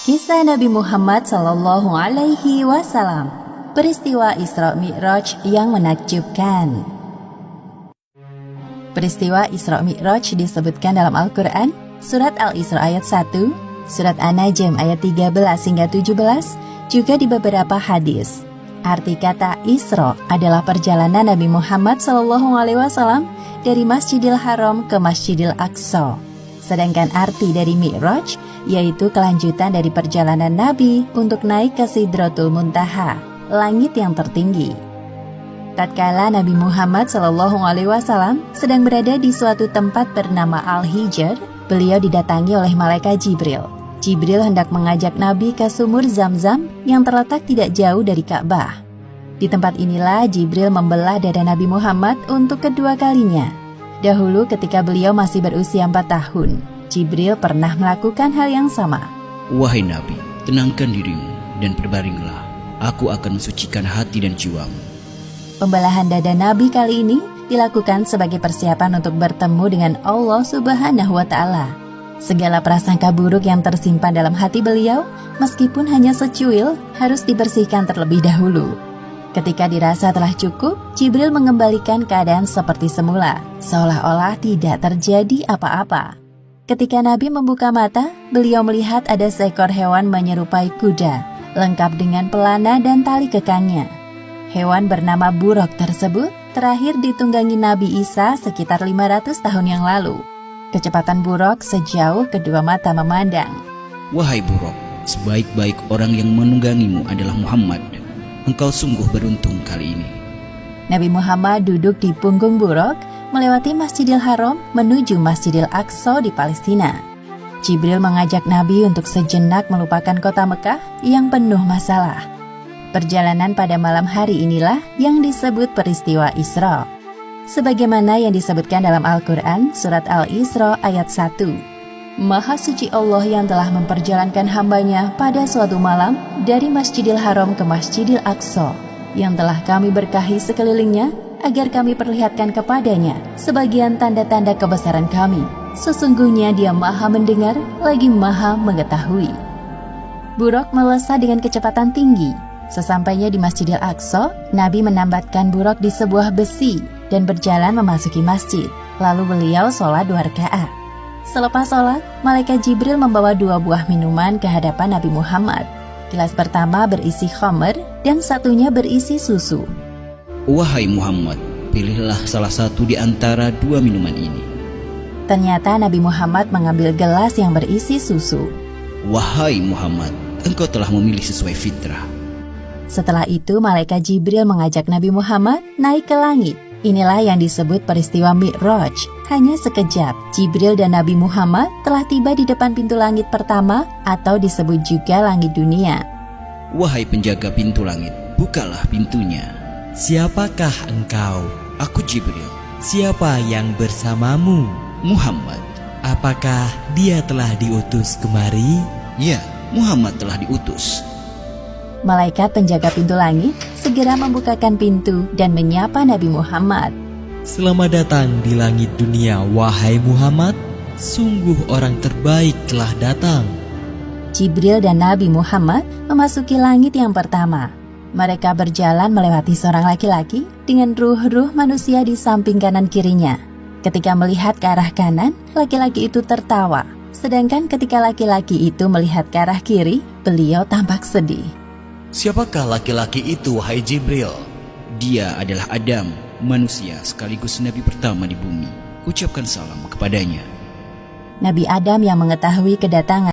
Kisah Nabi Muhammad Sallallahu Alaihi Wasallam, peristiwa Isra Mi'raj yang menakjubkan. Peristiwa Isra Mi'raj disebutkan dalam Al-Quran, surat Al-Isra ayat 1, surat An-Najm ayat 13 hingga 17, juga di beberapa hadis. Arti kata Isra adalah perjalanan Nabi Muhammad Sallallahu Alaihi Wasallam dari Masjidil Haram ke Masjidil Aqsa. Sedangkan arti dari Mi'raj yaitu kelanjutan dari perjalanan Nabi untuk naik ke Sidratul Muntaha, langit yang tertinggi. Tatkala Nabi Muhammad SAW sedang berada di suatu tempat bernama Al-Hijr, beliau didatangi oleh malaikat Jibril. Jibril hendak mengajak Nabi ke sumur Zam-Zam yang terletak tidak jauh dari Ka'bah. Di tempat inilah Jibril membelah dada Nabi Muhammad untuk kedua kalinya. Dahulu ketika beliau masih berusia 4 tahun, Jibril pernah melakukan hal yang sama. Wahai Nabi, tenangkan dirimu dan berbaringlah. Aku akan mensucikan hati dan jiwamu. Pembelahan dada Nabi kali ini dilakukan sebagai persiapan untuk bertemu dengan Allah Subhanahu wa Ta'ala. Segala prasangka buruk yang tersimpan dalam hati beliau, meskipun hanya secuil, harus dibersihkan terlebih dahulu. Ketika dirasa telah cukup, Jibril mengembalikan keadaan seperti semula, seolah-olah tidak terjadi apa-apa. Ketika Nabi membuka mata, beliau melihat ada seekor hewan menyerupai kuda, lengkap dengan pelana dan tali kekangnya. Hewan bernama buruk tersebut terakhir ditunggangi Nabi Isa sekitar 500 tahun yang lalu. Kecepatan buruk sejauh kedua mata memandang. Wahai buruk, sebaik-baik orang yang menunggangimu adalah Muhammad. Engkau sungguh beruntung kali ini. Nabi Muhammad duduk di punggung buruk, melewati Masjidil Haram menuju Masjidil Aqsa di Palestina. Jibril mengajak Nabi untuk sejenak melupakan kota Mekah yang penuh masalah. Perjalanan pada malam hari inilah yang disebut peristiwa Isra. Sebagaimana yang disebutkan dalam Al-Quran, surat Al-Isra ayat 1. Maha suci Allah yang telah memperjalankan hambanya pada suatu malam dari Masjidil Haram ke Masjidil Aqsa, yang telah kami berkahi sekelilingnya agar kami perlihatkan kepadanya sebagian tanda-tanda kebesaran kami. Sesungguhnya dia maha mendengar lagi maha mengetahui. Buruk melesat dengan kecepatan tinggi. Sesampainya di Masjidil Aqsa, Nabi menambatkan buruk di sebuah besi dan berjalan memasuki masjid. Lalu beliau sholat 2 rakaat. Selepas sholat, malaikat Jibril membawa 2 buah minuman ke hadapan Nabi Muhammad. Gelas pertama berisi khamr dan satunya berisi susu. Wahai Muhammad, pilihlah salah satu di antara 2 minuman ini. Ternyata Nabi Muhammad mengambil gelas yang berisi susu. Wahai Muhammad, engkau telah memilih sesuai fitrah. Setelah itu, malaikat Jibril mengajak Nabi Muhammad naik ke langit. Inilah yang disebut peristiwa Mi'raj. Hanya sekejap, Jibril dan Nabi Muhammad telah tiba di depan pintu langit pertama atau disebut juga langit dunia. Wahai penjaga pintu langit, bukalah pintunya. Siapakah engkau? Aku Jibril. Siapa yang bersamamu? Muhammad. Apakah dia telah diutus kemari? Ya, Muhammad telah diutus. Malaikat penjaga pintu langit segera membukakan pintu dan menyapa Nabi Muhammad. Selamat datang di langit dunia, wahai Muhammad. Sungguh orang terbaik telah datang. Jibril dan Nabi Muhammad memasuki langit yang pertama. Mereka berjalan melewati seorang laki-laki dengan ruh-ruh manusia di samping kanan kirinya. Ketika melihat ke arah kanan, laki-laki itu tertawa. Sedangkan ketika laki-laki itu melihat ke arah kiri, beliau tampak sedih. Siapakah laki-laki itu, wahai Jibril? Dia adalah Adam, manusia sekaligus nabi pertama di bumi. Ucapkan salam kepadanya. Nabi Adam yang mengetahui kedatangan